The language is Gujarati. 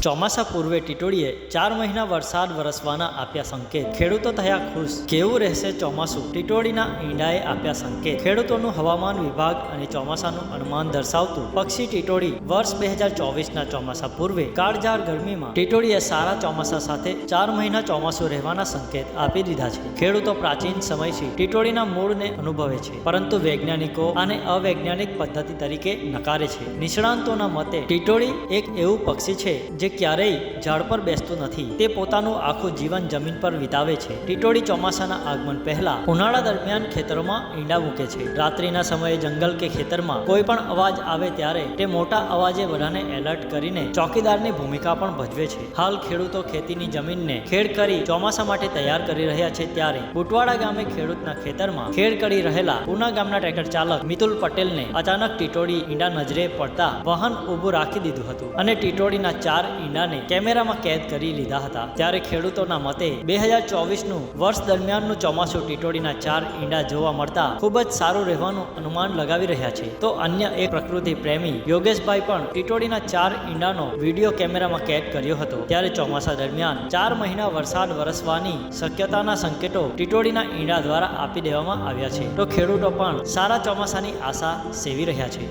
ચોમાસા પૂર્વે ટીટોડીએ 4 મહિના વરસાદ વરસવાના આપ્યા સંકેત, ખેડૂતો થયા ખુશ, કેવું રહેશે ચોમાસું, ટીટોડીના ઈંડાએ આપ્યા સંકેત. ખેડૂતોનું હવામાન વિભાગ અને ચોમાસાનું અનુમાન દર્શાવતું પક્ષી ટીટોડી વર્ષ 2024ના ચોમાસા પૂર્વે કાળઝાળ ગરમીમાં ટીટોડીએ સારા ચોમાસા સાથે 4 મહિના ચોમાસું રહેવાના સંકેત આપી દીધા છે. ખેડૂતો પ્રાચીન સમયથી ટીટોડીના મૂળને અનુભવે છે, પરંતુ વૈજ્ઞાનિકો આને અવૈજ્ઞાનિક પદ્ધતિ તરીકે નકારે છે. નિષ્ણાંતોના મતે ટીટોડી એક એવું પક્ષી છે જે ક્યારેય ઝાડ પર બેસતું નથી. તે પોતાનું આખું જીવન જમીન પર વિતાવે છે. ટીટોડી ચોમાસાના આગમન પહેલા ઉનાળા દરમિયાન ખેતરોમાં ઈંડા મૂકે છે. રાત્રિના સમયે જંગલ કે ખેતરમાં કોઈ પણ અવાજ આવે ત્યારે તે મોટા અવાજે બધાને એલર્ટ કરીને ચોકીદારની ભૂમિકા પણ ભજવે છે. હાલ ખેડૂતો ખેતીની જમીનને ખેડ કરી ચોમાસા માટે તૈયાર કરી રહ્યા છે, ત્યારે બુટવાડા ગામે ખેડૂતના ખેતરમાં ખેડ કરી રહેલા ઉના ગામના ટ્રેક્ટર ચાલક મિતુલ પટેલને અચાનક ટીટોડી ઈંડા નજરે પડતા વાહન ઊભું રાખી દીધું હતું અને ટીટોડીના 4 ઈંડાને કેમેરામાં કેદ કરી લીધા હતા. ત્યારે ખેડૂતોના મતે 2024નું વર્ષ દરમિયાનનું ચોમાસું ટીટોડીના 4 ઈંડા જોવા મળતા ખૂબ જ સારું રહેવાનું અનુમાન લગાવી રહ્યા છે. તો અન્ય એક પ્રકૃતિ પ્રેમી યોગેશભાઈ પણ ટીટોડીના 4 ઈંડાનો વિડીયો કેમેરામાં કેદ કર્યો હતો. ત્યારે ચોમાસા દરમિયાન 4 મહિના વરસાદ વરસવાની શક્યતાના સંકેતો ટીટોડીના ઈંડા દ્વારા આપી દેવામાં આવ્યા છે. તો ખેડૂતો પણ સારા ચોમાસાની આશા સેવી રહ્યા છે.